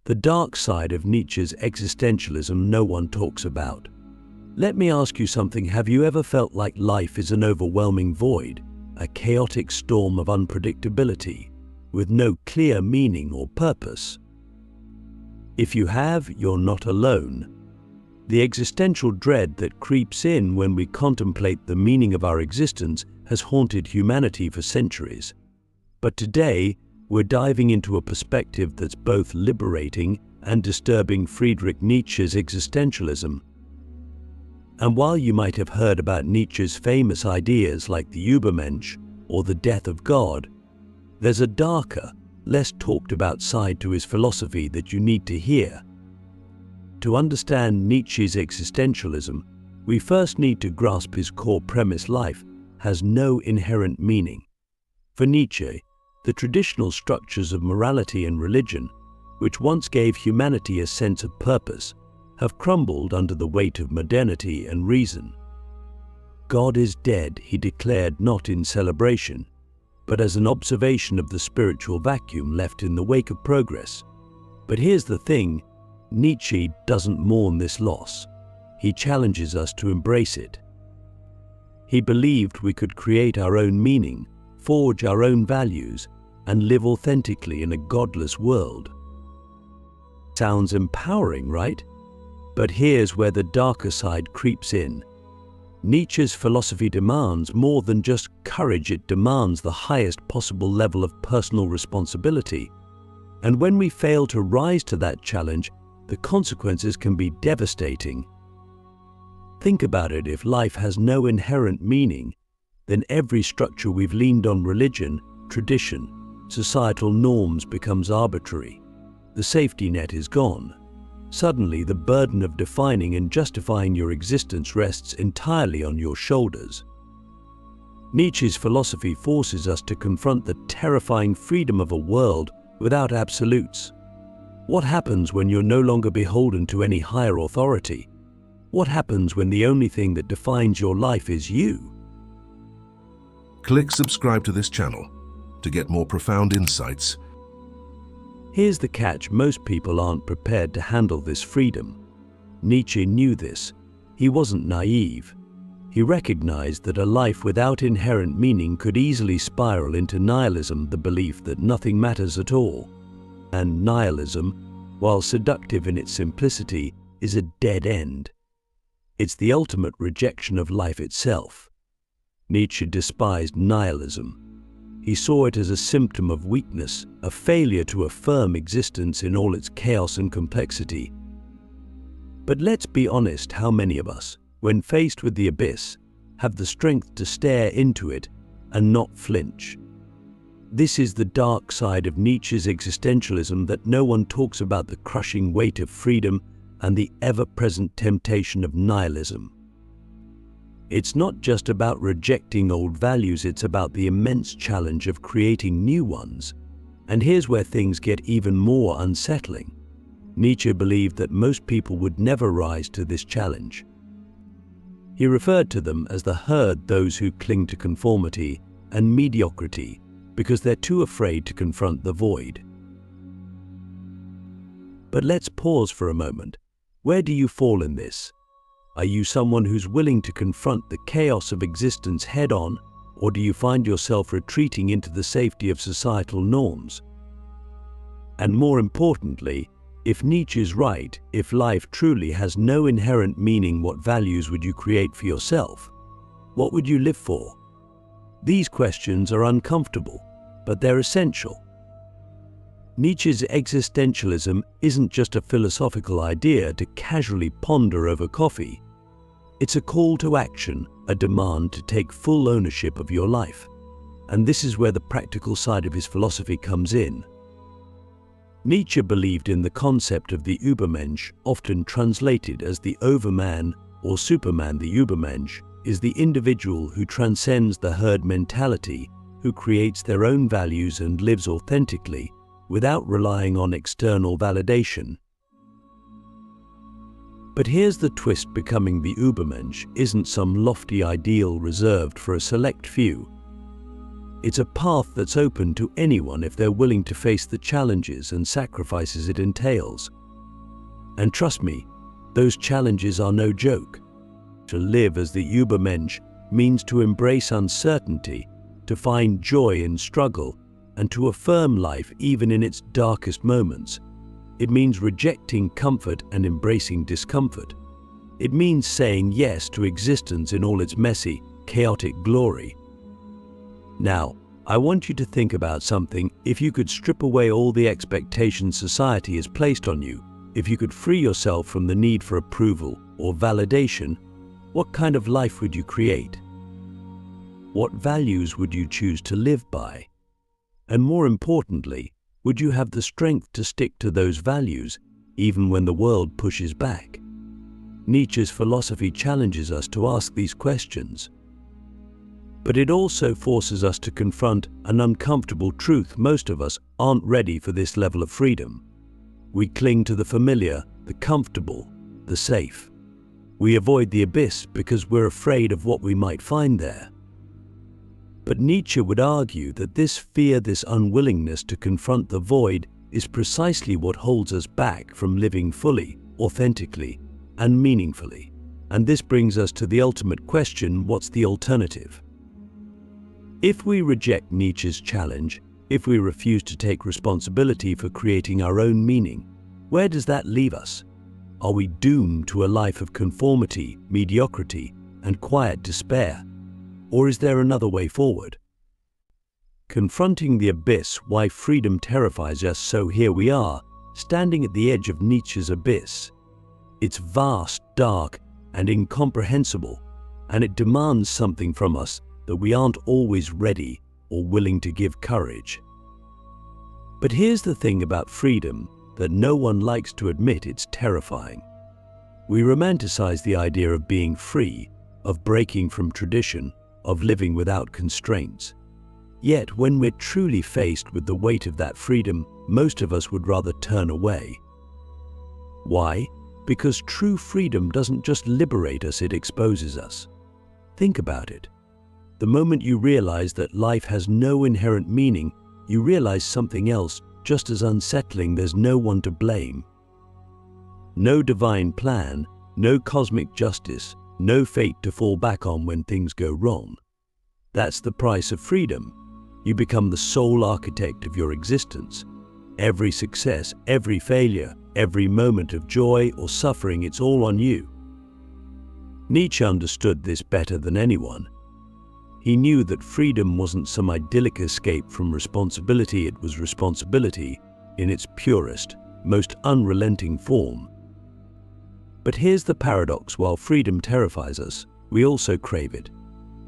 the dark side of Nietzsche's existentialism no one talks about. Let me ask you something. Have you ever felt like life is an overwhelming void, a chaotic storm of unpredictability, with no clear meaning or purpose? If you have, you're not alone. The existential dread that creeps in when we contemplate the meaning of our existence has haunted humanity for centuries. But today, we're diving into a perspective that's both liberating and disturbing: Friedrich Nietzsche's existentialism. And while you might have heard about Nietzsche's famous ideas like the Übermensch or the death of God, there's a darker, less talked about side to his philosophy that you need to hear. To understand Nietzsche's existentialism, we first need to grasp his core premise: life has no inherent meaning. For Nietzsche, the traditional structures of morality and religion, which once gave humanity a sense of purpose, have crumbled under the weight of modernity and reason. God is dead, he declared, not in celebration, but as an observation of the spiritual vacuum left in the wake of progress. But here's the thing: Nietzsche doesn't mourn this loss. He challenges us to embrace it. He believed we could create our own meaning, forge our own values, and live authentically in a godless world. Sounds empowering, right? But here's where the darker side creeps in. Nietzsche's philosophy demands more than just courage. It demands the highest possible level of personal responsibility. And when we fail to rise to that challenge, the consequences can be devastating. Think about it: if life has no inherent meaning, then every structure we've leaned on, religion, tradition, societal norms, becomes arbitrary. The safety net is gone. Suddenly, the burden of defining and justifying your existence rests entirely on your shoulders. Nietzsche's philosophy forces us to confront the terrifying freedom of a world without absolutes. What happens when you're no longer beholden to any higher authority? What happens when the only thing that defines your life is you? Click subscribe to this channel to get more profound insights. Here's the catch: most people aren't prepared to handle this freedom. Nietzsche knew this. He wasn't naive. He recognized that a life without inherent meaning could easily spiral into nihilism, the belief that nothing matters at all. And nihilism, while seductive in its simplicity, is a dead end. It's the ultimate rejection of life itself. Nietzsche despised nihilism. He saw it as a symptom of weakness, a failure to affirm existence in all its chaos and complexity. But let's be honest: how many of us, when faced with the abyss, have the strength to stare into it and not flinch? This is the dark side of Nietzsche's existentialism that no one talks about: the crushing weight of freedom and the ever-present temptation of nihilism. It's not just about rejecting old values, it's about the immense challenge of creating new ones. And here's where things get even more unsettling. Nietzsche believed that most people would never rise to this challenge. He referred to them as the herd, those who cling to conformity and mediocrity because they're too afraid to confront the void. But let's pause for a moment. Where do you fall in this? Are you someone who's willing to confront the chaos of existence head-on, or do you find yourself retreating into the safety of societal norms? And more importantly, if Nietzsche's right, if life truly has no inherent meaning, what values would you create for yourself? What would you live for? These questions are uncomfortable, but they're essential. Nietzsche's existentialism isn't just a philosophical idea to casually ponder over coffee. It's a call to action, a demand to take full ownership of your life. And this is where the practical side of his philosophy comes in. Nietzsche believed in the concept of the Übermensch, often translated as the overman or superman. The Übermensch is the individual who transcends the herd mentality, who creates their own values and lives authentically, without relying on external validation. But here's the twist: becoming the Übermensch isn't some lofty ideal reserved for a select few. It's a path that's open to anyone if they're willing to face the challenges and sacrifices it entails. And trust me, those challenges are no joke. To live as the Übermensch means to embrace uncertainty, to find joy in struggle, and to affirm life even in its darkest moments. It means rejecting comfort and embracing discomfort. It means saying yes to existence in all its messy, chaotic glory. Now, I want you to think about something. If you could strip away all the expectations society has placed on you, if you could free yourself from the need for approval or validation, what kind of life would you create? What values would you choose to live by? And more importantly, would you have the strength to stick to those values even when the world pushes back? Nietzsche's philosophy challenges us to ask these questions. But it also forces us to confront an uncomfortable truth: most of us aren't ready for this level of freedom. We cling to the familiar, the comfortable, the safe. We avoid the abyss because we're afraid of what we might find there. But Nietzsche would argue that this fear, this unwillingness to confront the void, is precisely what holds us back from living fully, authentically, and meaningfully. And this brings us to the ultimate question: what's the alternative? If we reject Nietzsche's challenge, if we refuse to take responsibility for creating our own meaning, where does that leave us? Are we doomed to a life of conformity, mediocrity, and quiet despair? Or is there another way forward? Confronting the abyss, why freedom terrifies us. So here we are, standing at the edge of Nietzsche's abyss. It's vast, dark, and incomprehensible, and it demands something from us that we aren't always ready or willing to give courage. But here's the thing about freedom that no one likes to admit: it's terrifying. We romanticize the idea of being free, of breaking from tradition, of living without constraints. Yet when we're truly faced with the weight of that freedom, most of us would rather turn away. Why? Because true freedom doesn't just liberate us, it exposes us. Think about it. The moment you realize that life has no inherent meaning, you realize something else just as unsettling: there's no one to blame. No divine plan, no cosmic justice, no fate to fall back on when things go wrong. That's the price of freedom. You become the sole architect of your existence. Every success, every failure, every moment of joy or suffering, it's all on you. Nietzsche understood this better than anyone. He knew that freedom wasn't some idyllic escape from responsibility, it was responsibility in its purest, most unrelenting form. But here's the paradox: while freedom terrifies us, we also crave it.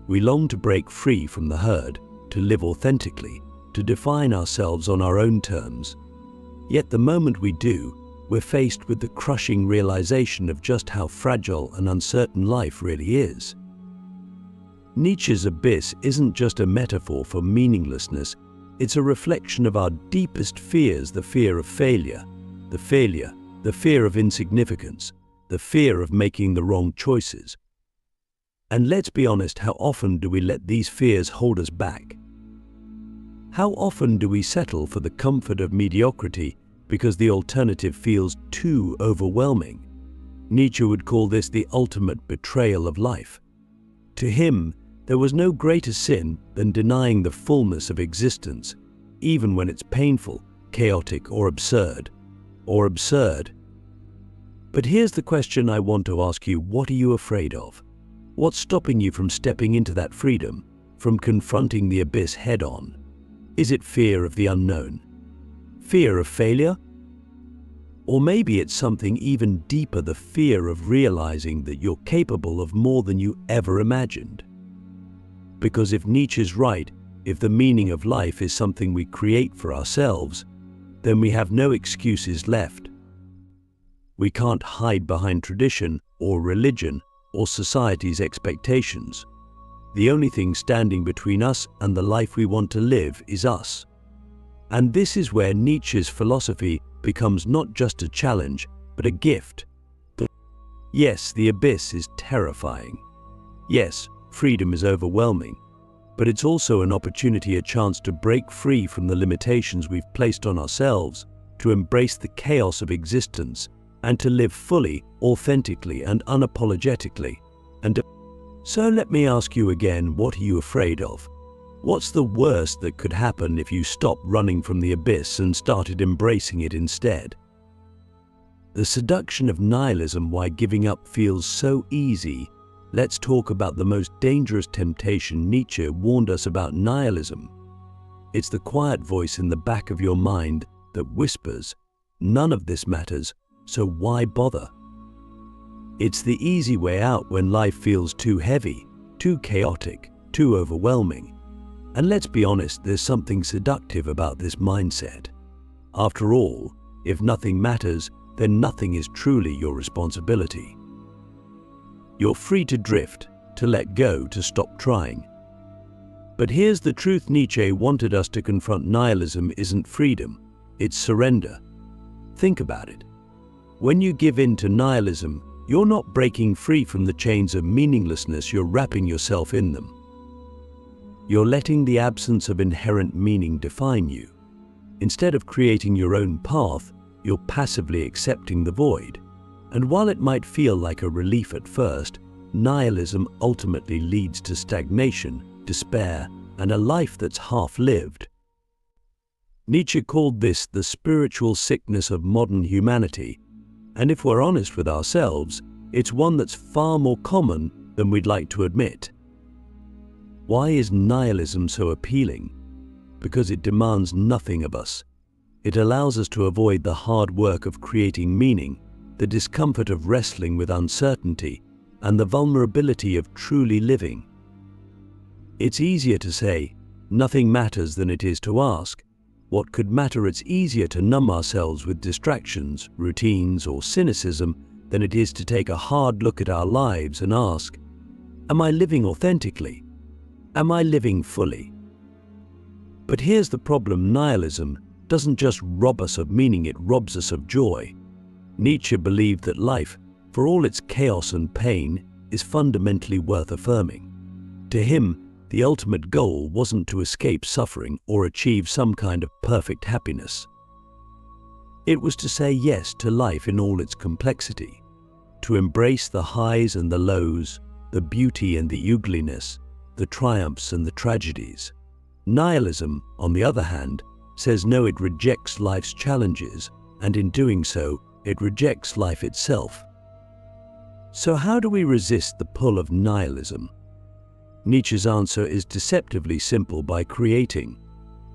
We long to break free from the herd, to live authentically, to define ourselves on our own terms. Yet the moment we do, we're faced with the crushing realization of just how fragile and uncertain life really is. Nietzsche's abyss isn't just a metaphor for meaninglessness, it's a reflection of our deepest fears: the fear of failure, the fear of insignificance, the fear of making the wrong choices. And let's be honest, how often do we let these fears hold us back? How often do we settle for the comfort of mediocrity because the alternative feels too overwhelming? Nietzsche would call this the ultimate betrayal of life. To him, there was no greater sin than denying the fullness of existence, even when it's painful, chaotic, or absurd. But here's the question I want to ask you: what are you afraid of? What's stopping you from stepping into that freedom, from confronting the abyss head-on? Is it fear of the unknown? Fear of failure? Or maybe it's something even deeper: the fear of realizing that you're capable of more than you ever imagined. Because if Nietzsche's right, if the meaning of life is something we create for ourselves, then we have no excuses left. We can't hide behind tradition or religion or society's expectations. The only thing standing between us and the life we want to live is us. And this is where Nietzsche's philosophy becomes not just a challenge, but a gift. Yes, the abyss is terrifying. Yes, freedom is overwhelming. but it's also an opportunity, a chance to break free from the limitations we've placed on ourselves, to embrace the chaos of existence, and to live fully, authentically, and unapologetically. So let me ask you again, what are you afraid of? What's the worst that could happen if you stopped running from the abyss and started embracing it instead? The seduction of nihilism, why giving up feels so easy. Let's talk about the most dangerous temptation. Nietzsche warned us about nihilism. It's the quiet voice in the back of your mind that whispers, "None of this matters, so why bother?" It's the easy way out when life feels too heavy, too chaotic, too overwhelming. And let's be honest, there's something seductive about this mindset. After all, if nothing matters, then nothing is truly your responsibility. You're free to drift, to let go, to stop trying. But here's the truth Nietzsche wanted us to confront: nihilism isn't freedom, it's surrender. Think about it. When you give in to nihilism, you're not breaking free from the chains of meaninglessness, you're wrapping yourself in them. You're letting the absence of inherent meaning define you. Instead of creating your own path, you're passively accepting the void. And while it might feel like a relief at first, nihilism ultimately leads to stagnation, despair, and a life that's half-lived. Nietzsche called this the spiritual sickness of modern humanity, and if we're honest with ourselves, it's one that's far more common than we'd like to admit. Why is nihilism so appealing? Because it demands nothing of us. It allows us to avoid the hard work of creating meaning, the discomfort of wrestling with uncertainty, and the vulnerability of truly living. It's easier to say, "Nothing matters," than it is to ask, "What could matter?" It's easier to numb ourselves with distractions, routines, or cynicism than it is to take a hard look at our lives and ask, "Am I living authentically? Am I living fully?" But here's the problem: nihilism doesn't just rob us of meaning, it robs us of joy. Nietzsche believed that life, for all its chaos and pain, is fundamentally worth affirming. To him, the ultimate goal wasn't to escape suffering or achieve some kind of perfect happiness. It was to say yes to life in all its complexity, to embrace the highs and the lows, the beauty and the ugliness, the triumphs and the tragedies. Nihilism, on the other hand, says no, it rejects life's challenges, and in doing so, it rejects life itself. So how do we resist the pull of nihilism? Nietzsche's answer is deceptively simple: by creating.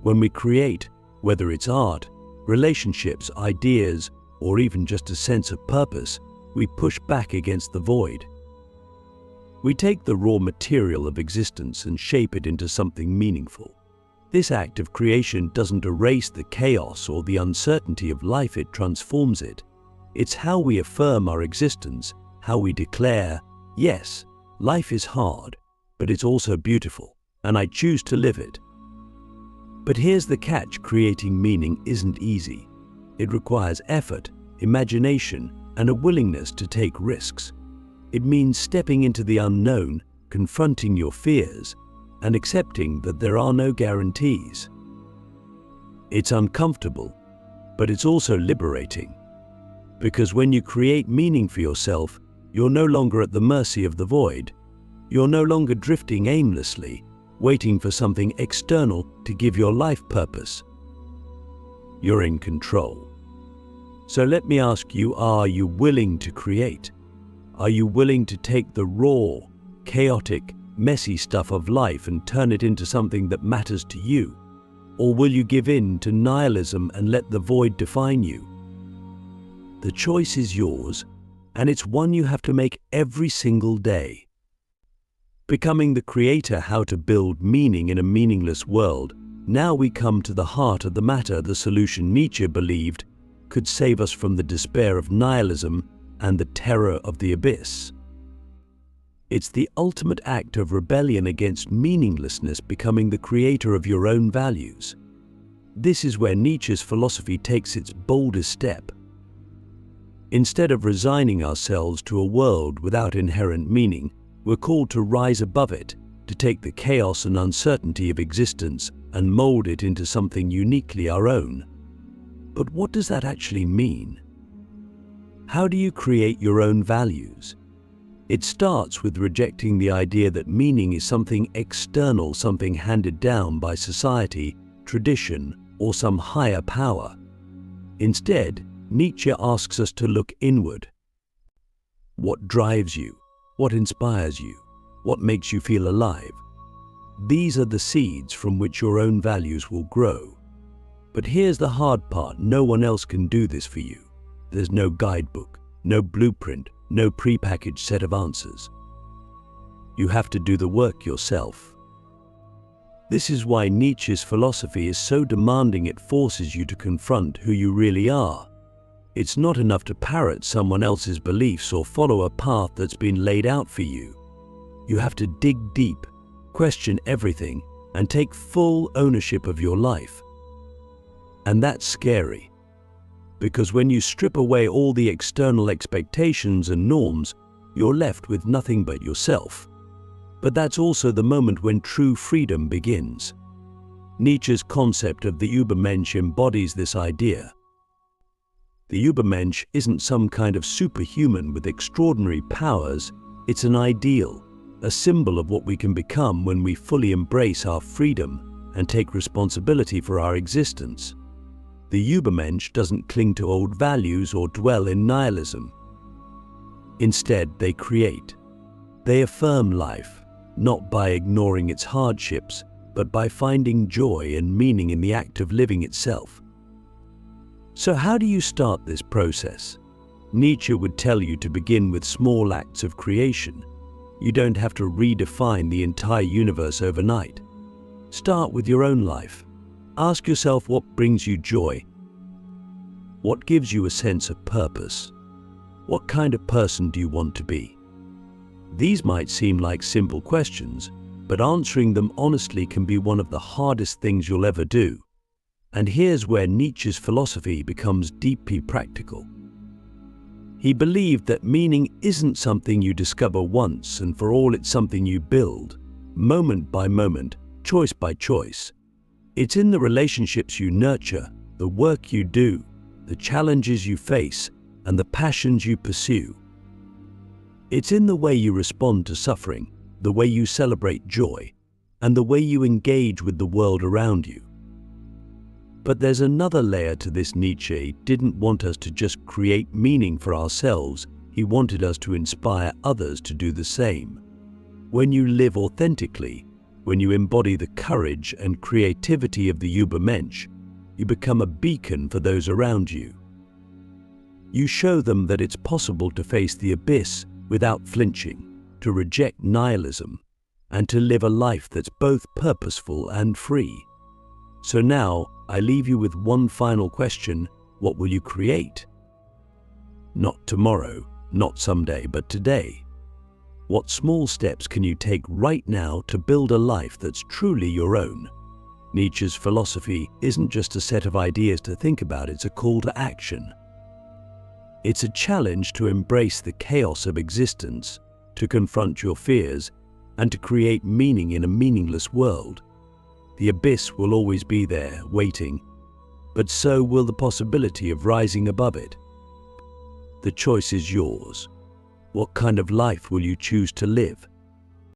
When we create, whether it's art, relationships, ideas, or even just a sense of purpose, we push back against the void. We take the raw material of existence and shape it into something meaningful. This act of creation doesn't erase the chaos or the uncertainty of life, it transforms it. It's how we affirm our existence, how we declare, "Yes, life is hard, but it's also beautiful, and I choose to live it." But here's the catch: creating meaning isn't easy. It requires effort, imagination, and a willingness to take risks. It means stepping into the unknown, confronting your fears, and accepting that there are no guarantees. It's uncomfortable, but it's also liberating. Because when you create meaning for yourself, you're no longer at the mercy of the void. You're no longer drifting aimlessly, waiting for something external to give your life purpose. You're in control. So let me ask you, are you willing to create? Are you willing to take the raw, chaotic, messy stuff of life and turn it into something that matters to you? Or will you give in to nihilism and let the void define you? The choice is yours, and it's one you have to make every single day. Becoming the creator: how to build meaning in a meaningless world. Now we come to the heart of the matter, the solution Nietzsche believed could save us from the despair of nihilism and the terror of the abyss. It's the ultimate act of rebellion against meaninglessness, becoming the creator of your own values. This is where Nietzsche's philosophy takes its boldest step. Instead of resigning ourselves to a world without inherent meaning, we're called to rise above it, to take the chaos and uncertainty of existence and mold it into something uniquely our own. But what does that actually mean? How do you create your own values? It starts with rejecting the idea that meaning is something external, something handed down by society, tradition, or some higher power. Instead, Nietzsche asks us to look inward. What drives you? What inspires you? What makes you feel alive? These are the seeds from which your own values will grow. But here's the hard part: no one else can do this for you. There's no guidebook, no blueprint, no prepackaged set of answers. You have to do the work yourself. This is why Nietzsche's philosophy is so demanding. It forces you to confront who you really are. It's not enough to parrot someone else's beliefs or follow a path that's been laid out for you. You have to dig deep, question everything, and take full ownership of your life. And that's scary, because when you strip away all the external expectations and norms, you're left with nothing but yourself. But that's also the moment when true freedom begins. Nietzsche's concept of the Übermensch embodies this idea. The Übermensch isn't some kind of superhuman with extraordinary powers. It's an ideal, a symbol of what we can become when we fully embrace our freedom and take responsibility for our existence. The Übermensch doesn't cling to old values or dwell in nihilism. Instead, they create. They affirm life, not by ignoring its hardships, but by finding joy and meaning in the act of living itself. So how do you start this process? Nietzsche would tell you to begin with small acts of creation. You don't have to redefine the entire universe overnight. Start with your own life. Ask yourself what brings you joy. What gives you a sense of purpose? What kind of person do you want to be? These might seem like simple questions, but answering them honestly can be one of the hardest things you'll ever do. And here's where Nietzsche's philosophy becomes deeply practical. He believed that meaning isn't something you discover once and for all. It's something you build, moment by moment, choice by choice. It's in the relationships you nurture, the work you do, the challenges you face, and the passions you pursue. It's in the way you respond to suffering, the way you celebrate joy, and the way you engage with the world around you. But there's another layer to this. Nietzsche didn't want us to just create meaning for ourselves. He wanted us to inspire others to do the same. When you live authentically, when you embody the courage and creativity of the Übermensch, you become a beacon for those around you. You show them that it's possible to face the abyss without flinching, to reject nihilism, and to live a life that's both purposeful and free. So now, I leave you with one final question: what will you create? Not tomorrow, not someday, but today. What small steps can you take right now to build a life that's truly your own? Nietzsche's philosophy isn't just a set of ideas to think about, it's a call to action. It's a challenge to embrace the chaos of existence, to confront your fears, and to create meaning in a meaningless world. The abyss will always be there, waiting, but so will the possibility of rising above it. The choice is yours. What kind of life will you choose to live?